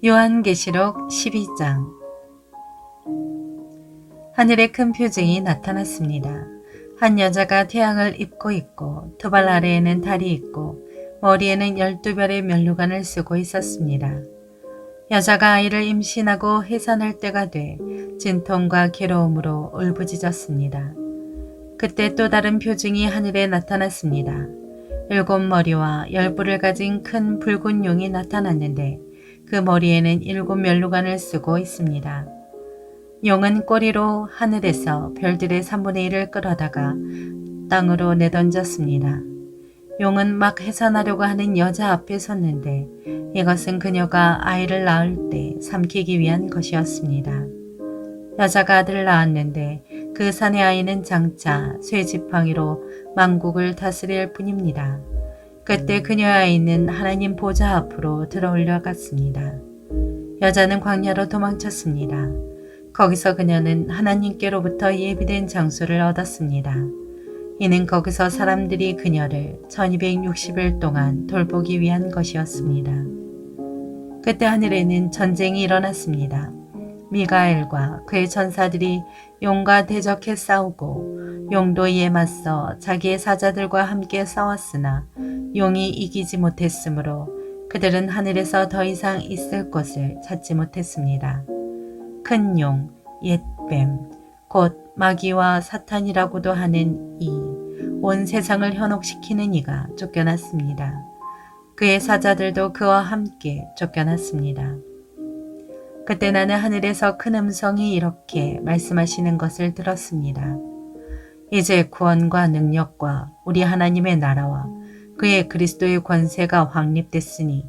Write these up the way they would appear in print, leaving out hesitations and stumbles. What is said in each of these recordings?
요한계시록 12장. 하늘에 큰 표징이 나타났습니다. 한 여자가 태양을 입고 있고 두 발 아래에는 달이 있고 머리에는 12별의 면류관을 쓰고 있었습니다. 여자가 아이를 임신하고 해산할 때가 돼 진통과 괴로움으로 울부짖었습니다. 그때 또 다른 표징이 하늘에 나타났습니다. 7머리와 10뿔을 가진 큰 붉은 용이 나타났는데 그 머리에는 7면류관을 쓰고 있습니다. 용은 꼬리로 하늘에서 별들의 3분의 1을 끌어다가 땅으로 내던졌습니다. 용은 막 해산하려고 하는 여자 앞에 섰는데 이것은 그녀가 아이를 낳을 때 삼키기 위한 것이었습니다. 여자가 아들을 낳았는데 그 산의 아이는 장차 쇠지팡이로 만국을 다스릴 뿐입니다. 그때 그녀의 아이는 하나님 보좌 앞으로 들어올려갔습니다. 여자는 광야로 도망쳤습니다. 거기서 그녀는 하나님께로부터 예비된 장소를 얻었습니다. 이는 거기서 사람들이 그녀를 1260일 동안 돌보기 위한 것이었습니다. 그때 하늘에는 전쟁이 일어났습니다. 미가엘과 그의 천사들이 용과 대적해 싸우고 용도 이에 맞서 자기의 사자들과 함께 싸웠으나 용이 이기지 못했으므로 그들은 하늘에서 더 이상 있을 곳을 찾지 못했습니다. 큰 용, 옛뱀, 곧 마귀와 사탄이라고도 하는 온 세상을 현혹시키는 이가 쫓겨났습니다. 그의 사자들도 그와 함께 쫓겨났습니다. 그때 나는 하늘에서 큰 음성이 이렇게 말씀하시는 것을 들었습니다. 이제 구원과 능력과 우리 하나님의 나라와 그의 그리스도의 권세가 확립됐으니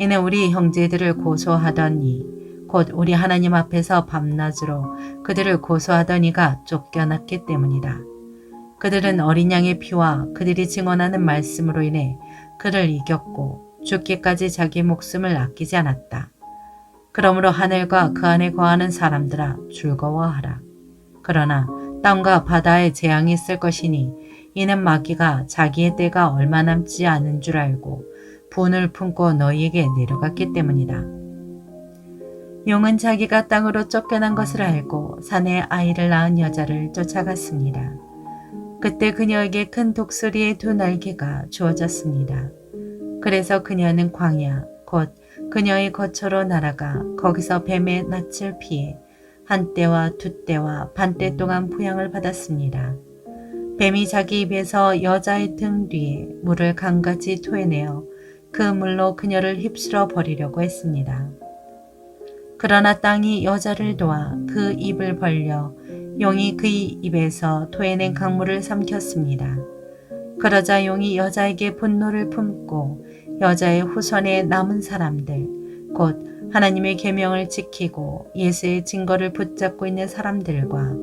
이는 우리 형제들을 고소하던 이 곧 우리 하나님 앞에서 밤낮으로 그들을 고소하던 이가 쫓겨났기 때문이다. 그들은 어린 양의 피와 그들이 증언하는 말씀으로 인해 그를 이겼고 죽기까지 자기 목숨을 아끼지 않았다. 그러므로 하늘과 그 안에 거하는 사람들아 즐거워하라. 그러나 땅과 바다에 재앙이 있을 것이니 이는 마귀가 자기의 때가 얼마 남지 않은 줄 알고 분을 품고 너희에게 내려갔기 때문이다. 용은 자기가 땅으로 쫓겨난 것을 알고 산에 아이를 낳은 여자를 쫓아갔습니다. 그때 그녀에게 큰 독수리의 2날개가 주어졌습니다. 그래서 그녀는 광야 곧 그녀의 거처로 날아가 거기서 뱀의 낯을 피해 1때와 2때와 반때 동안 부양을 받았습니다. 뱀이 자기 입에서 여자의 등 뒤에 물을 강같이 토해내어 그 물로 그녀를 휩쓸어 버리려고 했습니다. 그러나 땅이 여자를 도와 그 입을 벌려 용이 그의 입에서 토해낸 강물을 삼켰습니다. 그러자 용이 여자에게 분노를 품고 여자의 후손에 남은 사람들, 곧 하나님의 계명을 지키고 예수의 증거를 붙잡고 있는 사람들과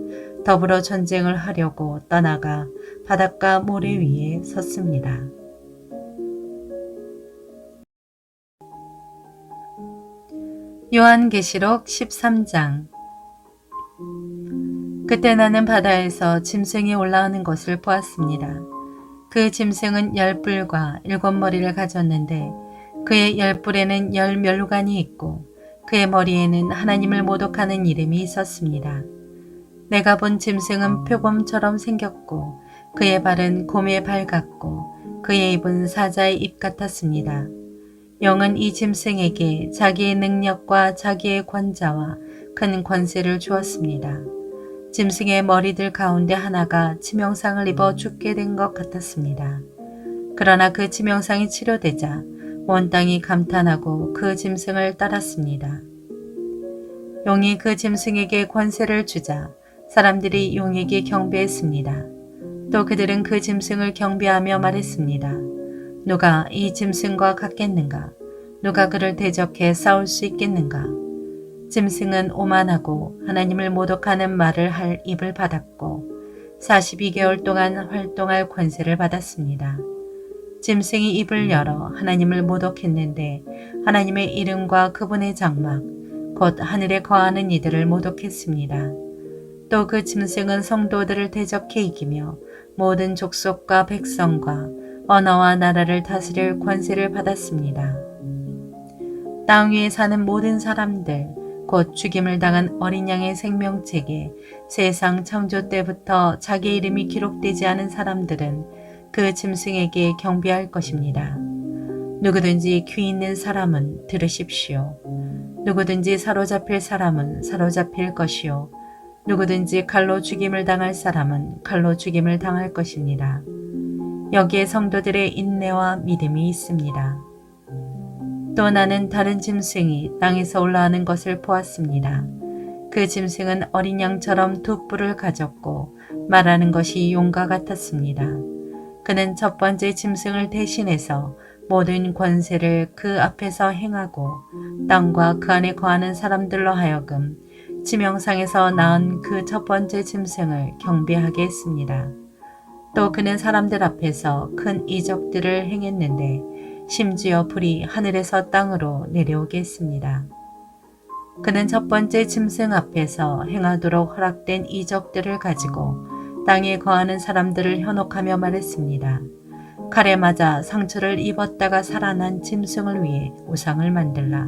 더불어 전쟁을 하려고 떠나가 바닷가 모래 위에 섰습니다. 요한계시록 13장. 그때 나는 바다에서 짐승이 올라오는 것을 보았습니다. 그 짐승은 10뿔과 7머리를 가졌는데 그의 10뿔에는 10면류관이 있고 그의 머리에는 하나님을 모독하는 이름이 있었습니다. 내가 본 짐승은 표범처럼 생겼고 그의 발은 곰의 발 같고 그의 입은 사자의 입 같았습니다. 영은 이 짐승에게 자기의 능력과 자기의 권자와 큰 권세를 주었습니다. 짐승의 머리들 가운데 하나가 치명상을 입어 죽게 된 것 같았습니다. 그러나 그 치명상이 치료되자 온 땅이 감탄하고 그 짐승을 따랐습니다. 용이 그 짐승에게 권세를 주자 사람들이 용에게 경배했습니다. 또 그들은 그 짐승을 경배하며 말했습니다. 누가 이 짐승과 같겠는가? 누가 그를 대적해 싸울 수 있겠는가? 짐승은 오만하고 하나님을 모독하는 말을 할 입을 받았고 42개월 동안 활동할 권세를 받았습니다. 짐승이 입을 열어 하나님을 모독했는데 하나님의 이름과 그분의 장막, 곧 하늘에 거하는 이들을 모독했습니다. 또 그 짐승은 성도들을 대적해 이기며 모든 족속과 백성과 언어와 나라를 다스릴 권세를 받았습니다. 땅 위에 사는 모든 사람들, 곧 죽임을 당한 어린 양의 생명책에 세상 창조 때부터 자기 이름이 기록되지 않은 사람들은 그 짐승에게 경배할 것입니다. 누구든지 귀 있는 사람은 들으십시오. 누구든지 사로잡힐 사람은 사로잡힐 것이요. 누구든지 칼로 죽임을 당할 사람은 칼로 죽임을 당할 것입니다. 여기에 성도들의 인내와 믿음이 있습니다. 또 나는 다른 짐승이 땅에서 올라오는 것을 보았습니다. 그 짐승은 어린 양처럼 두 뿔을 가졌고 말하는 것이 용과 같았습니다. 그는 첫 번째 짐승을 대신해서 모든 권세를 그 앞에서 행하고 땅과 그 안에 거하는 사람들로 하여금 지명상에서 낳은 그 첫 번째 짐승을 경배하게 했습니다. 또 그는 사람들 앞에서 큰 이적들을 행했는데 심지어 불이 하늘에서 땅으로 내려오게 했습니다. 그는 첫 번째 짐승 앞에서 행하도록 허락된 이적들을 가지고 땅에 거하는 사람들을 현혹하며 말했습니다. 칼에 맞아 상처를 입었다가 살아난 짐승을 위해 우상을 만들라.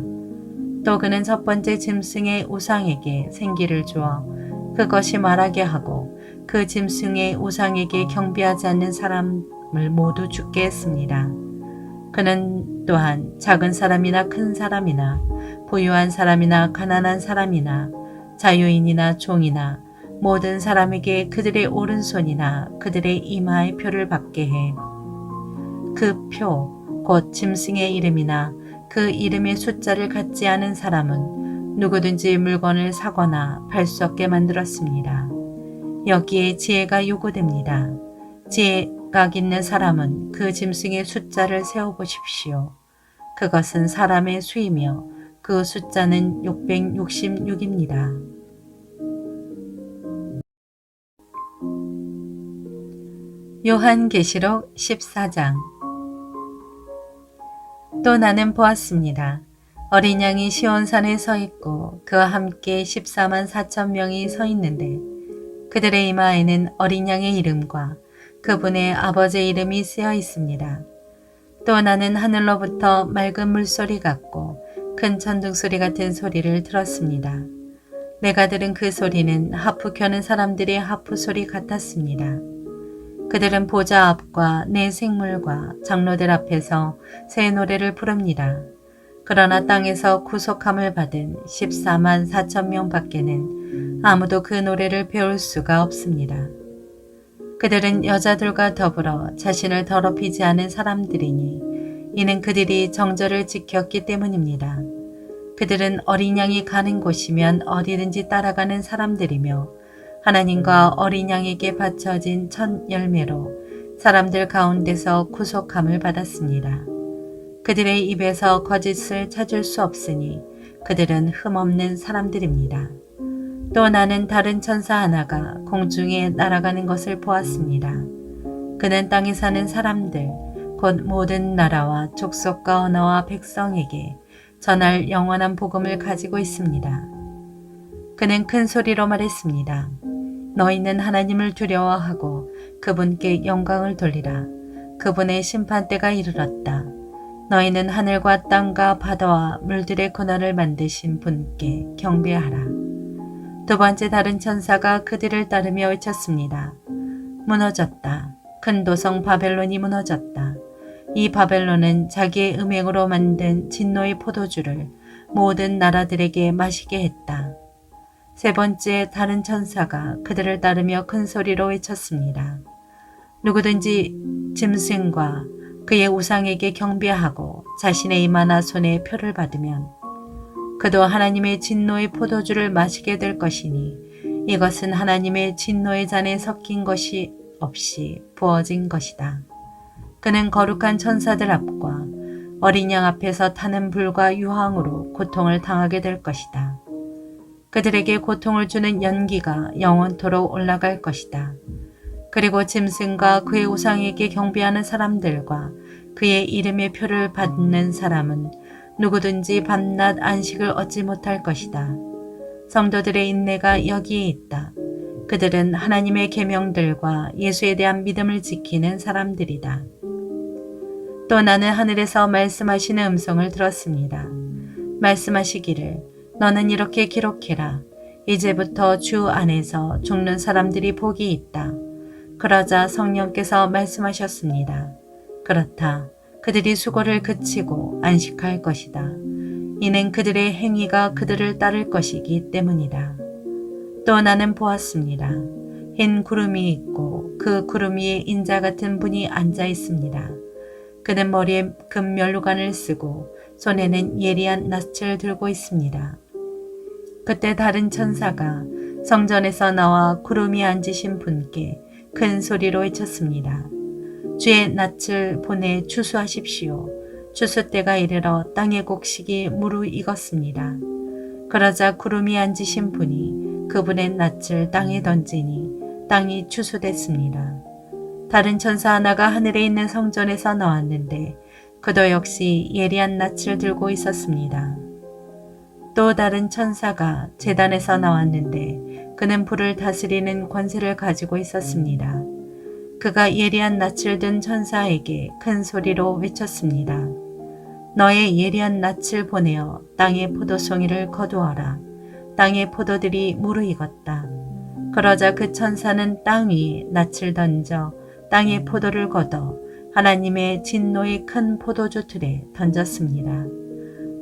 또 그는 첫 번째 짐승의 우상에게 생기를 주어 그것이 말하게 하고 그 짐승의 우상에게 경배하지 않는 사람을 모두 죽게 했습니다. 그는 또한 작은 사람이나 큰 사람이나 부유한 사람이나 가난한 사람이나 자유인이나 종이나 모든 사람에게 그들의 오른손이나 그들의 이마의 표를 받게 해 그 표, 곧 짐승의 이름이나 그 이름의 숫자를 갖지 않은 사람은 누구든지 물건을 사거나 팔 수 없게 만들었습니다. 여기에 지혜가 요구됩니다. 지혜가 있는 사람은 그 짐승의 숫자를 세어보십시오. 그것은 사람의 수이며 그 숫자는 666입니다. 요한계시록 14장. 또 나는 보았습니다. 어린 양이 시온산에 서 있고 그와 함께 14만 4천 명이 서 있는데 그들의 이마에는 어린 양의 이름과 그분의 아버지의 이름이 쓰여 있습니다. 또 나는 하늘로부터 맑은 물소리 같고 큰 천둥소리 같은 소리를 들었습니다. 내가 들은 그 소리는 하프 켜는 사람들의 하프 소리 같았습니다. 그들은 보좌 앞과 내 생물과 장로들 앞에서 새 노래를 부릅니다. 그러나 땅에서 구속함을 받은 14만 4천 명 밖에는 아무도 그 노래를 배울 수가 없습니다. 그들은 여자들과 더불어 자신을 더럽히지 않은 사람들이니 이는 그들이 정절을 지켰기 때문입니다. 그들은 어린 양이 가는 곳이면 어디든지 따라가는 사람들이며 하나님과 어린 양에게 바쳐진 첫 열매로 사람들 가운데서 구속함을 받았습니다. 그들의 입에서 거짓을 찾을 수 없으니 그들은 흠없는 사람들입니다. 또 나는 다른 천사 하나가 공중에 날아가는 것을 보았습니다. 그는 땅에 사는 사람들, 곧 모든 나라와 족속과 언어와 백성에게 전할 영원한 복음을 가지고 있습니다. 그는 큰 소리로 말했습니다. 너희는 하나님을 두려워하고 그분께 영광을 돌리라. 그분의 심판때가 이르렀다. 너희는 하늘과 땅과 바다와 물들의 근원을 만드신 분께 경배하라. 두 번째 다른 천사가 그들을 따르며 외쳤습니다. 무너졌다. 큰 도성 바벨론이 무너졌다. 이 바벨론은 자기의 음행으로 만든 진노의 포도주를 모든 나라들에게 마시게 했다. 세 번째 다른 천사가 그들을 따르며 큰 소리로 외쳤습니다. 누구든지 짐승과 그의 우상에게 경배하고 자신의 이마나 손에 표를 받으면 그도 하나님의 진노의 포도주를 마시게 될 것이니 이것은 하나님의 진노의 잔에 섞인 것이 없이 부어진 것이다. 그는 거룩한 천사들 앞과 어린 양 앞에서 타는 불과 유황으로 고통을 당하게 될 것이다. 그들에게 고통을 주는 연기가 영원토록 올라갈 것이다. 그리고 짐승과 그의 우상에게 경배하는 사람들과 그의 이름의 표를 받는 사람은 누구든지 밤낮 안식을 얻지 못할 것이다. 성도들의 인내가 여기에 있다. 그들은 하나님의 계명들과 예수에 대한 믿음을 지키는 사람들이다. 또 나는 하늘에서 말씀하시는 음성을 들었습니다. 말씀하시기를 너는 이렇게 기록해라. 이제부터 주 안에서 죽는 사람들이 복이 있다. 그러자 성령께서 말씀하셨습니다. 그렇다. 그들이 수고를 그치고 안식할 것이다. 이는 그들의 행위가 그들을 따를 것이기 때문이다. 또 나는 보았습니다. 흰 구름이 있고 그 구름 위에 인자 같은 분이 앉아 있습니다. 그는 머리에 금면류관을 쓰고 손에는 예리한 낯을 들고 있습니다. 그때 다른 천사가 성전에서 나와 구름이 앉으신 분께 큰 소리로 외쳤습니다. 주의 낯을 보내 추수하십시오. 추수 때가 이르러 땅의 곡식이 무르익었습니다. 그러자 구름이 앉으신 분이 그분의 낯을 땅에 던지니 땅이 추수됐습니다. 다른 천사 하나가 하늘에 있는 성전에서 나왔는데 그도 역시 예리한 낯을 들고 있었습니다. 또 다른 천사가 제단에서 나왔는데 그는 불을 다스리는 권세를 가지고 있었습니다. 그가 예리한 낯을 든 천사에게 큰 소리로 외쳤습니다. 너의 예리한 낯을 보내어 땅의 포도송이를 거두어라. 땅의 포도들이 무르익었다. 그러자 그 천사는 땅 위에 낯을 던져 땅의 포도를 걷어 하나님의 진노의 큰 포도주 틀에 던졌습니다.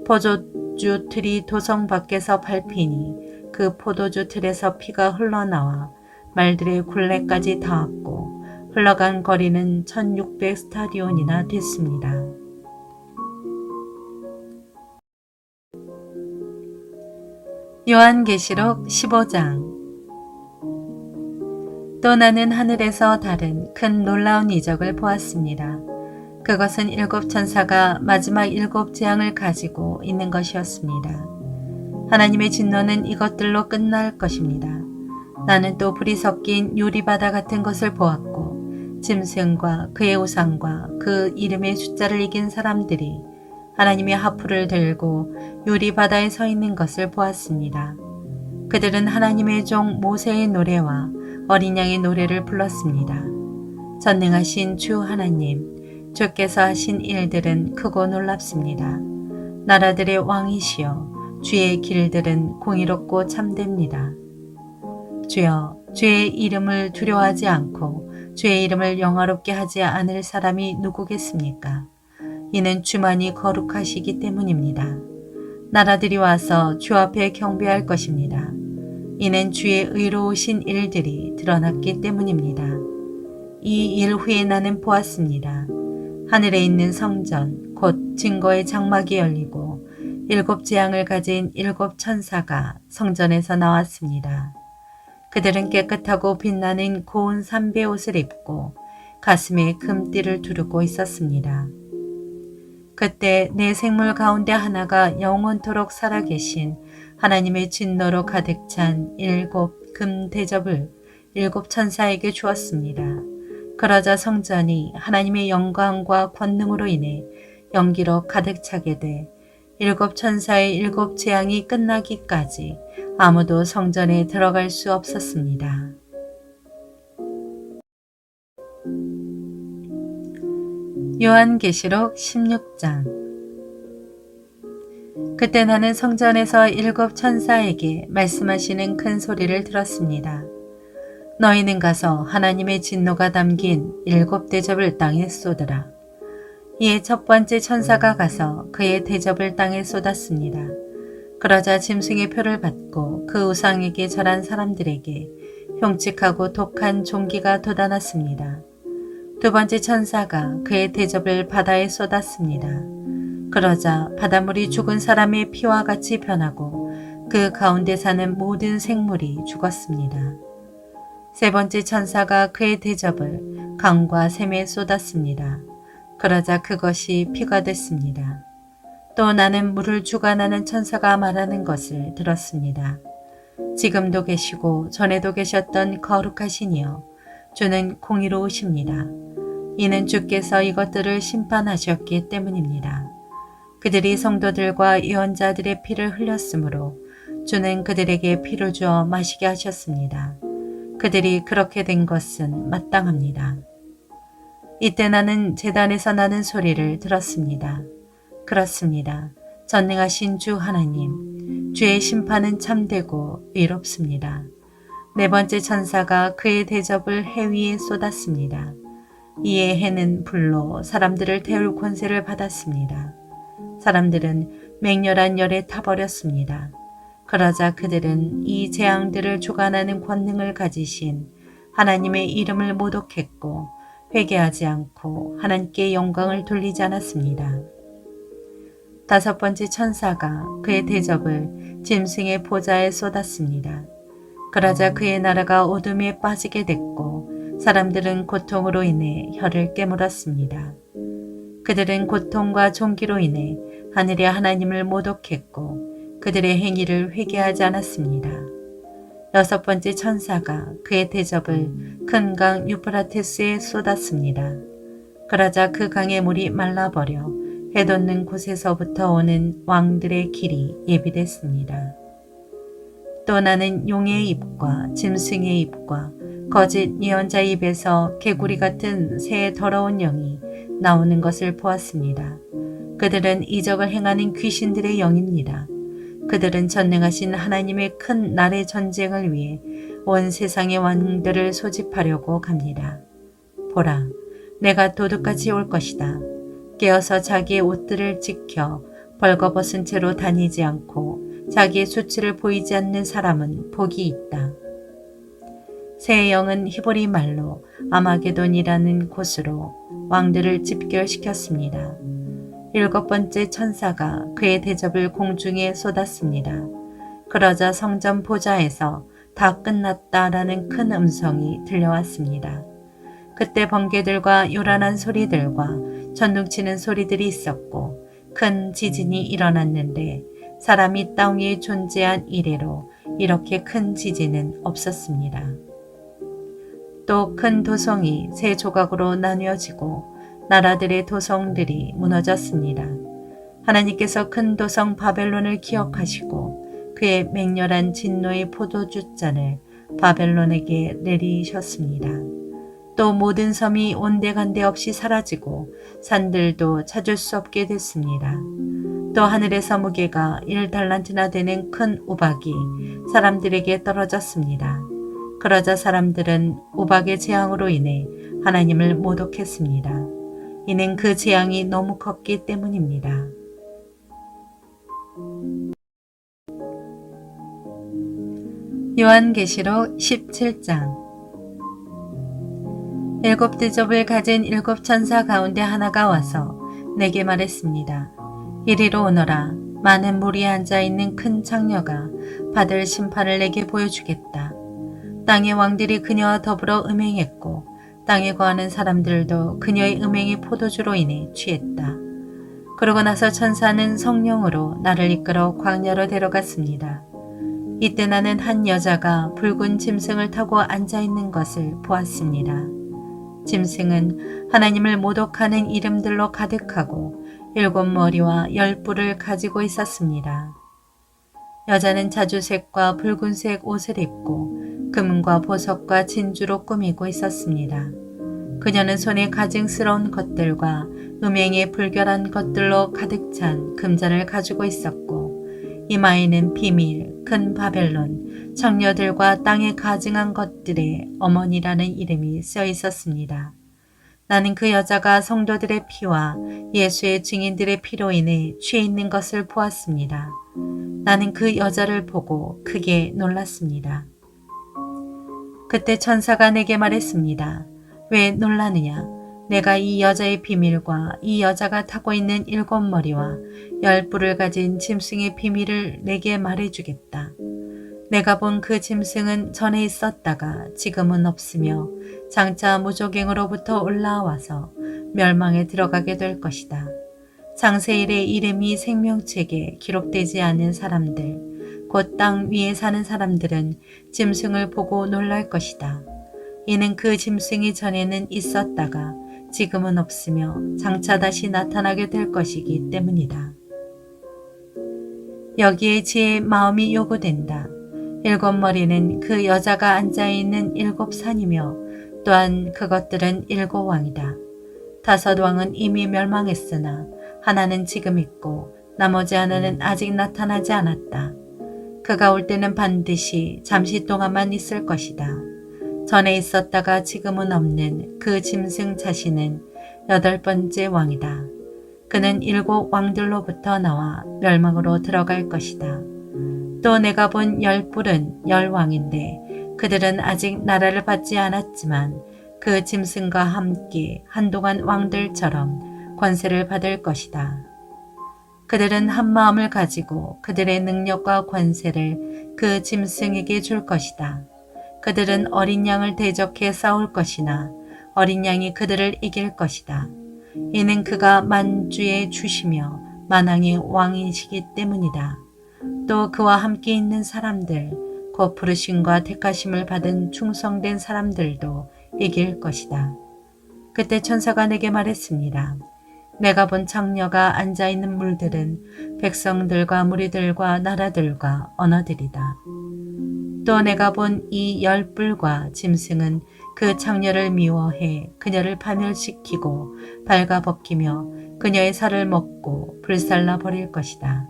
포도주 틀이 도성 밖에서 밟히니 그 포도주 틀에서 피가 흘러나와 말들의 굴레까지 닿았고 흘러간 거리는 1600 스타디온이나 됐습니다. 요한계시록 15장. 또 나는 하늘에서 다른 큰 놀라운 이적을 보았습니다. 그것은 7 천사가 마지막 7 재앙을 가지고 있는 것이었습니다. 하나님의 진노는 이것들로 끝날 것입니다. 나는 또 불이 섞인 유리바다 같은 것을 보았고 짐승과 그의 우상과 그 이름의 숫자를 이긴 사람들이 하나님의 하프를 들고 유리바다에 서 있는 것을 보았습니다. 그들은 하나님의 종 모세의 노래와 어린 양의 노래를 불렀습니다. 전능하신 주 하나님, 주께서 하신 일들은 크고 놀랍습니다. 나라들의 왕이시여, 주의 길들은 공의롭고 참됩니다. 주여, 주의 이름을 두려워하지 않고 주의 이름을 영화롭게 하지 않을 사람이 누구겠습니까? 이는 주만이 거룩하시기 때문입니다. 나라들이 와서 주 앞에 경배할 것입니다. 이는 주의 의로우신 일들이 드러났기 때문입니다. 이 일 후에 나는 보았습니다. 하늘에 있는 성전 곧 증거의 장막이 열리고 7 재앙을 가진 7 천사가 성전에서 나왔습니다. 그들은 깨끗하고 빛나는 고운 삼배 옷을 입고 가슴에 금띠를 두르고 있었습니다. 그때 내 생물 가운데 하나가 영원토록 살아계신 하나님의 진노로 가득 찬 7 금 대접을 7 천사에게 주었습니다. 그러자 성전이 하나님의 영광과 권능으로 인해 연기로 가득 차게 돼 7 천사의 7 재앙이 끝나기까지 아무도 성전에 들어갈 수 없었습니다. 요한계시록 16장. 그때 나는 성전에서 7 천사에게 말씀하시는 큰 소리를 들었습니다. 너희는 가서 하나님의 진노가 담긴 7 대접을 땅에 쏟으라. 이에 첫 번째 천사가 가서 그의 대접을 땅에 쏟았습니다. 그러자 짐승의 표를 받고 그 우상에게 절한 사람들에게 흉측하고 독한 종기가 돋아났습니다. 두 번째 천사가 그의 대접을 바다에 쏟았습니다. 그러자 바닷물이 죽은 사람의 피와 같이 변하고 그 가운데 사는 모든 생물이 죽었습니다. 세 번째 천사가 그의 대접을 강과 샘에 쏟았습니다. 그러자 그것이 피가 됐습니다. 또 나는 물을 주관하는 천사가 말하는 것을 들었습니다. 지금도 계시고 전에도 계셨던 거룩하신 이여, 주는 공의로우십니다. 이는 주께서 이것들을 심판하셨기 때문입니다. 그들이 성도들과 예언자들의 피를 흘렸으므로 주는 그들에게 피를 주어 마시게 하셨습니다. 그들이 그렇게 된 것은 마땅합니다. 이때 나는 제단에서 나는 소리를 들었습니다. 그렇습니다. 전능하신 주 하나님, 주의 심판은 참되고 의롭습니다. 네 번째 천사가 그의 대접을 해 위에 쏟았습니다. 이에 해는 불로 사람들을 태울 권세를 받았습니다. 사람들은 맹렬한 열에 타버렸습니다. 그러자 그들은 이 재앙들을 주관하는 권능을 가지신 하나님의 이름을 모독했고 회개하지 않고 하나님께 영광을 돌리지 않았습니다. 다섯 번째 천사가 그의 대접을 짐승의 보좌에 쏟았습니다. 그러자 그의 나라가 어둠에 빠지게 됐고 사람들은 고통으로 인해 혀를 깨물었습니다. 그들은 고통과 종기로 인해 하늘의 하나님을 모독했고 그들의 행위를 회개하지 않았습니다. 여섯 번째 천사가 그의 대접을 큰 강 유프라테스에 쏟았습니다. 그러자 그 강의 물이 말라버려 해돋는 곳에서부터 오는 왕들의 길이 예비됐습니다. 또 나는 용의 입과 짐승의 입과 거짓 예언자의 입에서 개구리 같은 새 더러운 영이 나오는 것을 보았습니다. 그들은 이적을 행하는 귀신들의 영입니다. 그들은 전능하신 하나님의 큰 날의 전쟁을 위해 온 세상의 왕들을 소집하려고 갑니다. 보라, 내가 도둑같이 올 것이다. 깨어서 자기의 옷들을 지켜 벌거벗은 채로 다니지 않고 자기의 수치를 보이지 않는 사람은 복이 있다. 새 영은 히브리 말로 아마게돈이라는 곳으로 왕들을 집결시켰습니다. 일곱 번째 천사가 그의 대접을 공중에 쏟았습니다. 그러자 성전 보좌에서 다 끝났다라는 큰 음성이 들려왔습니다. 그때 번개들과 요란한 소리들과 전둥치는 소리들이 있었고 큰 지진이 일어났는데 사람이 땅 위에 존재한 이래로 이렇게 큰 지진은 없었습니다. 또 큰 도성이 세 조각으로 나뉘어지고 나라들의 도성들이 무너졌습니다. 하나님께서 큰 도성 바벨론을 기억하시고 그의 맹렬한 진노의 포도주잔을 바벨론에게 내리셨습니다. 또 모든 섬이 온데간데 없이 사라지고 산들도 찾을 수 없게 됐습니다. 또 하늘에서 무게가 1달란트나 되는 큰 우박이 사람들에게 떨어졌습니다. 그러자 사람들은 우박의 재앙으로 인해 하나님을 모독했습니다. 이는 그 재앙이 너무 컸기 때문입니다. 요한계시록 17장. 일곱 대접을 가진 일곱 천사 가운데 하나가 와서 내게 말했습니다. 이리로 오너라. 많은 무리에 앉아있는 큰 창녀가 받을 심판을 내게 보여주겠다. 땅의 왕들이 그녀와 더불어 음행했고 땅에 거하는 사람들도 그녀의 음행의 포도주로 인해 취했다. 그러고 나서 천사는 성령으로 나를 이끌어 광야로 데려갔습니다. 이때 나는 한 여자가 붉은 짐승을 타고 앉아있는 것을 보았습니다. 짐승은 하나님을 모독하는 이름들로 가득하고 7 머리와 10 뿔을 가지고 있었습니다. 여자는 자주색과 붉은색 옷을 입고 금과 보석과 진주로 꾸미고 있었습니다. 그녀는 손에 가증스러운 것들과 음행에 불결한 것들로 가득 찬 금잔을 가지고 있었고 이마에는 비밀, 큰 바벨론, 청녀들과 땅에 가증한 것들의 어머니라는 이름이 쓰여 있었습니다. 나는 그 여자가 성도들의 피와 예수의 증인들의 피로 인해 취해 있는 것을 보았습니다. 나는 그 여자를 보고 크게 놀랐습니다. 그때 천사가 내게 말했습니다. 왜 놀라느냐? 내가 이 여자의 비밀과 이 여자가 타고 있는 7 머리와 10 뿔을 가진 짐승의 비밀을 내게 말해주겠다. 내가 본 그 짐승은 전에 있었다가 지금은 없으며 장차 무조갱으로부터 올라와서 멸망에 들어가게 될 것이다. 장세일의 이름이 생명책에 기록되지 않은 사람들, 곧 땅 위에 사는 사람들은 짐승을 보고 놀랄 것이다. 이는 그 짐승이 전에는 있었다가 지금은 없으며 장차 다시 나타나게 될 것이기 때문이다. 여기에 지혜의 마음이 요구된다. 7 머리는 그 여자가 앉아있는 7 산이며 또한 그것들은 7 왕이다. 5 왕은 이미 멸망했으나 하나는 지금 있고 나머지 하나는 아직 나타나지 않았다. 그가 올 때는 반드시 잠시 동안만 있을 것이다. 전에 있었다가 지금은 없는 그 짐승 자신은 8번째 왕이다. 그는 7 왕들로부터 나와 멸망으로 들어갈 것이다. 또 내가 본 10뿔은 10왕인데 그들은 아직 나라를 받지 않았지만 그 짐승과 함께 한동안 왕들처럼 권세를 받을 것이다. 그들은 한 마음을 가지고 그들의 능력과 권세를 그 짐승에게 줄 것이다. 그들은 어린 양을 대적해 싸울 것이나 어린 양이 그들을 이길 것이다. 이는 그가 만주의 주시며 만왕의 왕이시기 때문이다. 또 그와 함께 있는 사람들, 곧 부르심과 택하심을 받은 충성된 사람들도 이길 것이다. 그때 천사가 내게 말했습니다. 내가 본 창녀가 앉아있는 물들은 백성들과 무리들과 나라들과 언어들이다. 또 내가 본 이 10뿔과 짐승은 그 창녀를 미워해 그녀를 파멸시키고 발가벗기며 그녀의 살을 먹고 불살라 버릴 것이다.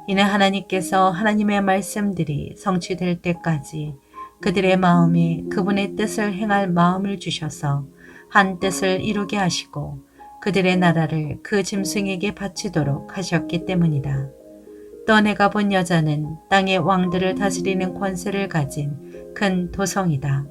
이는 하나님께서 하나님의 말씀들이 성취될 때까지 그들의 마음에 그분의 뜻을 행할 마음을 주셔서 한 뜻을 이루게 하시고 그들의 나라를 그 짐승에게 바치도록 하셨기 때문이다. 또 내가 본 여자는 땅의 왕들을 다스리는 권세를 가진 큰 도성이다.